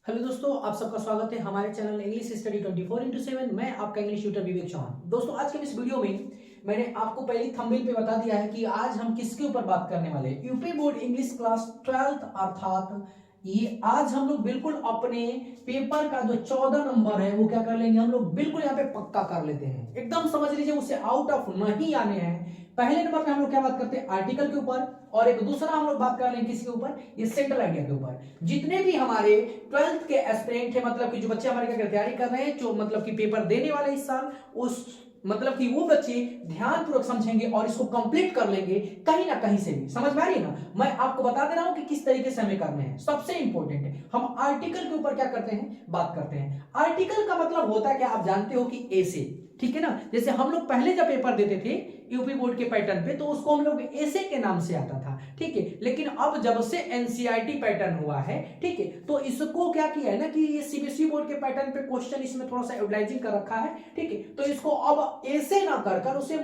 Hello दोस्तों, आप सबका स्वागत है हमारे चैनल इंग्लिश स्टडी 24/7। मैं आपका इंग्लिश ट्यूटर विवेक चौहान। दोस्तों, आज के इस वीडियो में मैंने आपको पहले थंबनेल पे बता दिया है कि आज हम किसके ऊपर बात करने वाले हैं। यूपी बोर्ड इंग्लिश क्लास 12 अर्थात ये आज हम लोग बिल्कुल अपने पेपर का जो 14 नंबर है वो क्या कर लेंगे, हम लोग बिल्कुल यहाँ पे पक्का कर लेते हैं। एकदम समझ लीजिए, उसे आउट ऑफ नहीं आने हैं। पहले नंबर पे हम लोग क्या बात करते हैं, आर्टिकल के ऊपर, और एक दूसरा हम लोग बात कर लेंगे किसके ऊपर, ये सेंट्रल आइडिया के ऊपर। जितने भी हमारे 12th के एस्पिरेंट है, मतलब कि जो बच्चे हमारे क्या तैयारी कर रहे हैं, जो मतलब कि पेपर देने वाले इस साल, उस मतलब कि वो बच्चे ध्यानपूर्वक समझेंगे और इसको कंप्लीट कर लेंगे कहीं ना कहीं से भी। समझ में आ रही है ना? मैं आपको बता दे रहा हूं कि किस तरीके से हमें करने हैं। सबसे इंपॉर्टेंट है, हम आर्टिकल के ऊपर क्या करते हैं, बात करते हैं। आर्टिकल का मतलब होता है कि आप जानते हो कि ऐसे, ठीक है ना। जैसे हम लोग पहले जब पेपर देते थे यूपी बोर्ड के पैटर्न पे, तो उसको हम लोग ऐसे के नाम से आता था, ठीक है। लेकिन अब जब से एनसीईआरटी पैटर्न हुआ है, ठीक है, तो इसको क्या किया है ना कि ये सीबीएसई बोर्ड के पैटर्न पे क्वेश्चन इसमें थोड़ा सा यूटिलाइजिंग कर रखा है, ठीक है। तो इसको अब ऐसे ना कर उसे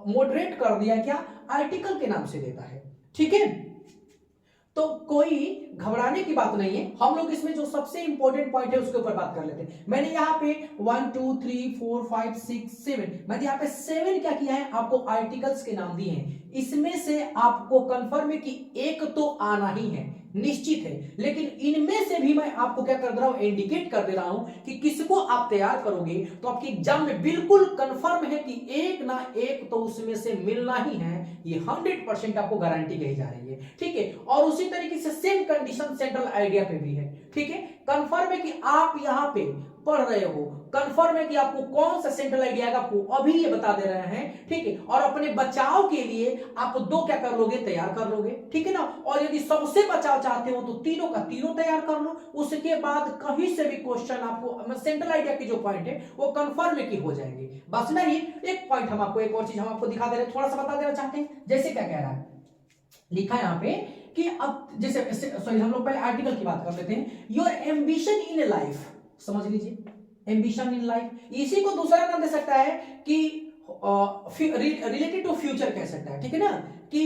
मॉडरेट कर दिया, क्या, आर्टिकल के नाम से देता है, ठीक है। तो कोई घबराने की बात नहीं है। हम लोग इसमें जो सबसे इंपॉर्टेंट पॉइंट है उसके ऊपर बात कर लेते हैं। मैंने यहाँ पे 1 2 3 4 5 6 7, मैंने यहाँ पे 7 क्या किया है, आपको आर्टिकल्स के नाम दिए हैं। इसमें से आपको कंफर्म है कि एक तो आना ही है, निश्चित है। लेकिन इनमें से भी मैं आपको क्या कर दे रहा हूं, इंडिकेट कर दे रहा हूं कि किसको आप तैयार करोगे तो आपके एग्जाम में बिल्कुल कंफर्म है कि एक ना एक तो उसमें से मिलना ही है। ये 100% आपको गारंटी कही जा रही है, ठीक है। और उसी तरीके से सेम कंडीशन सेंट्रल आइडिया पे भी है, ठीक है। कंफर्म है कि आप यहां पे पढ़ रहे हो, कंफर्म है कि आपको कौन सा सेंट्रल आइडिया का आपको अभी ये बता दे रहे हैं, ठीक है। और अपने बचाव के लिए आप दो क्या कर लोगे, तैयार कर लोगे, ठीक है ना। और यदि सबसे बचाव चाहते हो तो तीनों का तीनों तैयार कर लो। उसके बाद कहीं से भी क्वेश्चन आपको सेंट्रल आइडिया की जो पॉइंट है वो कंफर्म है कि हो जाएंगे। बस नहीं, एक पॉइंट हम आपको, एक और चीज हम आपको दिखा दे रहे हैं, थोड़ा सा बता देना चाहते हैं। जैसे क्या कह रहा है, लिखा है यहाँ पे कि अब जैसे सॉरी, हम लोग पहले आर्टिकल की बात कर लेते हैं। योर एम्बिशन इन लाइफ, समझ लीजिए, एम्बिशन इन लाइफ, इसी को दूसरा नाम दे सकता है कि रिलेटेड टू फ्यूचर कह सकता है, ठीक है ना, कि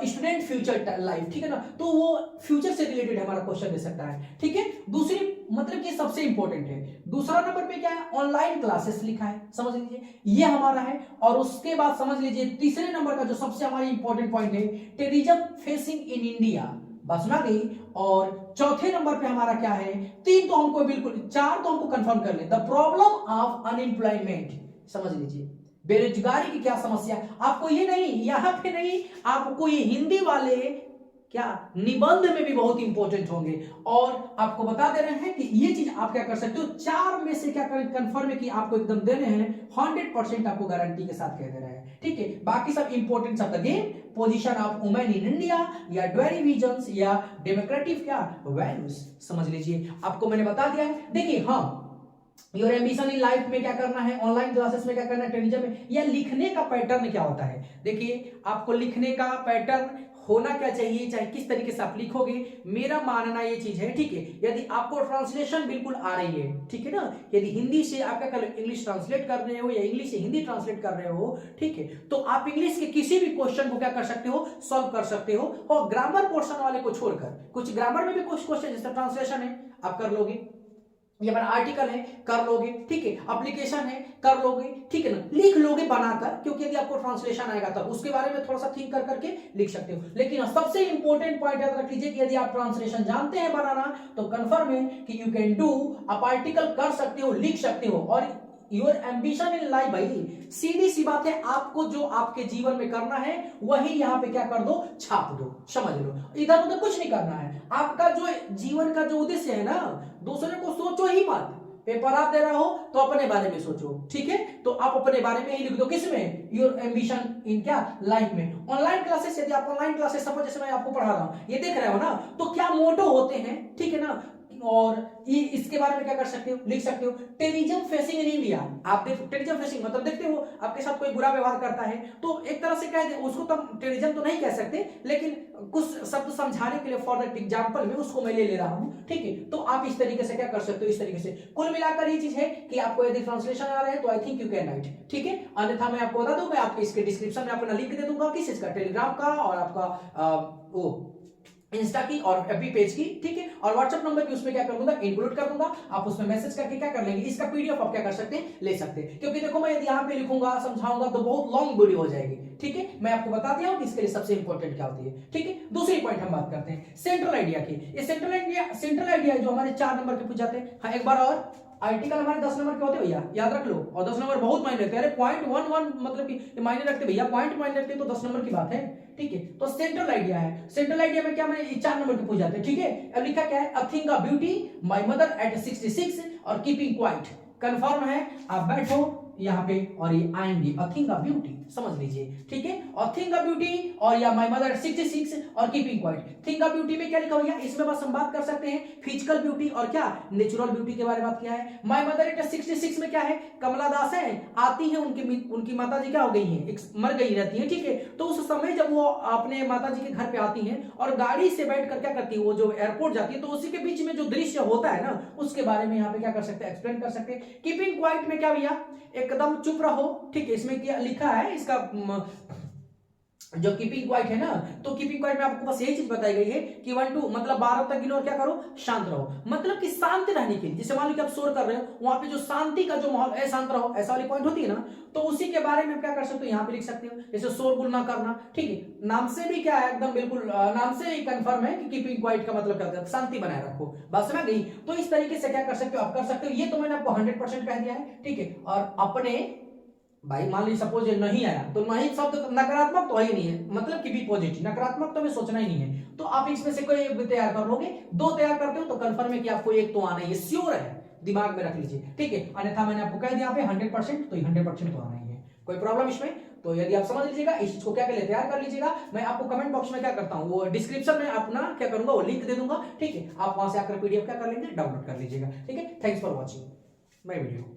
स्टूडेंट फ्यूचर लाइफ, ठीक है ना। तो वो फ्यूचर से रिलेटेड हमारा क्वेश्चन दे सकता है, ठीक है। दूसरी मतलब कि सबसे इंपॉर्टेंट है, दूसरा नंबर पे क्या है, ऑनलाइन क्लासेस लिखा है, समझ लीजिए, ये हमारा है। और उसके बाद समझ लीजिए तीसरे नंबर का जो सबसे हमारी इंपॉर्टेंट पॉइंट है, टेररिज्म फेसिंग इन इंडिया, बस ना गई। और चौथे नंबर पे हमारा क्या है, तीन तो हमको बिल्कुल, चार तो हमको कंफर्म कर ले, द प्रॉब्लम ऑफ अनएम्प्लॉयमेंट, समझ लीजिए, बेरोजगारी की क्या समस्या। आपको ये नहीं, यहां पे नहीं, आपको ये हिंदी वाले क्या निबंध में भी बहुत इंपॉर्टेंट होंगे। और आपको बता दे रहे हैं कि ये चीज आप क्या कर सकते हो, चार में से क्या करें, कंफर्म है कि आपको एकदम देने हैं, 100% आपको गारंटी के साथ कह दे रहे हैं, ठीक है। बाकी सब इंपॉर्टेंट शब्द, again position of women in India, या डेरिवेशंस, या डेमोक्रेटिक क्या वैल्यूज, समझ लीजिए, आपको मैंने बता दिया है। देखिए, हाँ, योर एम्बिशन इन लाइफ में क्या करना है, ऑनलाइन क्लासेस में क्या करना है, टेलीविजन में, या लिखने का पैटर्न क्या होता है। देखिए, आपको लिखने का पैटर्न होना क्या चाहिए, चाहे किस तरीके से आप लिखोगे, मेरा मानना ये चीज है, ठीक है। यदि आपको ट्रांसलेशन बिल्कुल आ रही है, ठीक है ना, यदि हिंदी से आप क्या कर इंग्लिश ट्रांसलेट कर रहे हो या इंग्लिश से हिंदी ट्रांसलेट कर रहे हो, ठीक है, तो आप इंग्लिश के किसी भी क्वेश्चन को क्या कर सकते हो, सॉल्व कर सकते हो। और ग्रामर पोर्शन वाले को छोड़कर, कुछ ग्रामर में भी कुछ क्वेश्चन जैसे ट्रांसलेशन है आप कर लोगे, ये हमारा आर्टिकल है कर लोगे, ठीक है, एप्लीकेशन है कर लोगे, ठीक है ना, लिख लोगे बनाकर, क्योंकि यदि आपको ट्रांसलेशन आएगा तब उसके बारे में थोड़ा सा थिंक कर करके लिख सकते हो। लेकिन सबसे इंपॉर्टेंट पॉइंट याद रख लीजिए कि यदि आप ट्रांसलेशन जानते हैं बनाना तो कंफर्म है कि यू कैन डू, आप आर्टिकल कर सकते हो, लिख सकते हो। और योर एम्बिशन इन लाइफ, भाई सीधी सी बात है, आपको जो आपके जीवन में करना है वही यहां पे क्या कर दो, छाप दो, समझ लो, इधर उधर कुछ नहीं करना है। आपका जो जीवन का जो उद्देश्य है ना, दूसरे को सोचो ही मत। पेपर आप दे रहे हो तो अपने बारे में सोचो, ठीक है। तो आप अपने बारे में ही लिख दो, किसमें, योर एम्बिशन इन क्या लाइफ में। ऑनलाइन क्लासेस, यदि आप ऑनलाइन क्लासेस, सपोज जैसे मैं आपको पढ़ा रहा हूं, ये देख रहे हो ना, तो क्या मोटो होते हैं, ठीक है ना। और ये इसके बारे में क्या कर सकते हो, लिख सकते हो, टेररिज्म फेसिंग इन इंडिया। आप देखो टेररिज्म फेसिंग मतलब देखते हो आपके साथ कोई बुरा व्यवहार करता है तो एक तरह से कह दे उसको, तो टेररिज्म तो नहीं कह सकते, लेकिन कुछ शब्द समझाने के लिए फॉर एग्जांपल में उसको मैं ले रहा हूं, ठीक है। तो आप इस तरीके से क्या कर सकते हो, इस तरीके से। कुल मिलाकर ये चीज है कि आपको यदि ट्रांसलेशन आ रहा है तो I think you can write, ठीक है। अन्यथा मैं आपको बता दूं, मैं आपके इसके डिस्क्रिप्शन में अपना लिंक दे दूंगा, किस चीज का, टेलीग्राम का, और आपका वो इंस्टा की और एफबी पेज की, ठीक है, और व्हाट्सएप नंबर की उसमें क्या कर दूंगा, इंक्लूड कर दूंगा। आप उसमें मैसेज करके क्या कर लेंगे, इसका पीडीएफ आप क्या कर सकते हैं, ले सकते हैं। क्योंकि देखो मैं यदि यहाँ पे लिखूंगा समझाऊंगा तो बहुत लॉन्ग वीडियो हो जाएगी, ठीक है। मैं आपको बता दिया हूं कि इसके लिए सबसे इंपॉर्टेंट क्या होती है, ठीक है। दूसरी पॉइंट हम बात करते हैं सेंट्रल आइडिया की। ये सेंट्रल आइडिया जो हमारे 4 नंबर के पूछ जाते हैं। हाँ, एक बार और, आर्टिकल हमारे 10 नंबर के होते हैं भैया, याद रख लो। और 10 नंबर बहुत मायने रखते हैं। अरे .11 मतलब कि मायने रखते भैया, पॉइंट मायने रखते तो 10 नंबर की बात है, ठीक है। तो सेंट्रल आइडिया है, सेंट्रल आइडिया में क्या मैंने 4 नंबर के पूछ जाते हैं, ठीक है। अब लिखा क्या है, a thing a beauty, my mother eight 66 और कीपिंग क्वाइट। कंफर्म है, आप बैठो यहाँ पे और ये आएंगे अ थिंग अ ब्यूटी, समझ लीजिए, ठीक है। और थिंग अ ब्यूटी और या माय मदर 66 और keeping quiet. Thing a beauty में क्या लिखा हुआ है, इसमें बस हम बात कर सकते हैं फिजिकल ब्यूटी और क्या नेचुरल ब्यूटी के बारे में बात किया है। माय मदर एट 66 में क्या है, कमला दास है, आती है, उनकी माता जी क्या हो गई हैं, मर गई रहती है, ठीक है। तो उस समय जब वो अपने माता जी के घर पे आती हैं और गाड़ी से बैठ कर क्या करती है, वो जो एयरपोर्ट जाती है, तो उसी के बीच में जो दृश्य होता है ना, उसके बारे में यहाँ पे क्या कर सकते हैं, एक्सप्लेन कर सकते हैं। कीपिंग क्वाइट में क्या भैया, एकदम चुप रहो, ठीक है। इसमें क्या लिखा है, इसका जो कीपिंग क्वाइट है ना, तो कीपिंग क्वाइट में आपको बस यही चीज बताई गई है कि 1 2 मतलब 12 तक गिनो और क्या करो, शांत रहो। मतलब कि शांत रहने के लिए, जैसे मान लो कि आप शोर कर रहे हो, वहां पे जो शांति का जो माहौल है, शांत रहो, ऐसा वाली पॉइंट होती है ना, तो उसी के बारे में क्या कर सकते हो, यहाँ पे लिख सकते हो। जैसे शोरगुल ना करना, ठीक है। नाम से भी क्या है, एकदम बिल्कुल नाम से ही कंफर्म है कि कीपिंग क्वाइट का मतलब क्या होता है, शांति बनाए रखो, बात समझ गई। तो इस तरीके से क्या कर सकते हो, आप कर सकते हो। ये तो मैंने आपको 100% कह दिया है, ठीक है। और अपने भाई मान लीजिए सपोज ये नहीं आया, तो नहीं शब्द नकारात्मक तो है ही नहीं है, मतलब कि भी पॉजिटिव, नकारात्मक तो हमें सोचना ही नहीं है। तो आप इसमें से कोई एक तैयार कर लोगे, 2 तैयार करते हो तो कंफर्म है कि आपको एक तो आना ही है, श्योर है, दिमाग में रख लीजिए, ठीक है। अन्यथा मैंने आपको कह दिया 100%, तो 100% तो आना ही है, कोई प्रॉब्लम इसमें। तो यदि आप समझ लीजिएगा, इस चीज को क्या कर तैयार कर लीजिएगा। मैं आपको कमेंट बॉक्स में क्या करता हूँ, वो डिस्क्रिप्शन में अपना क्या करूंगा, वो लिंक दे दूंगा, ठीक है। आप वहां से आकर पीडीएफ क्या कर लेंगे, डाउनलोड कर लीजिएगा, ठीक है। Thanks for watching my video.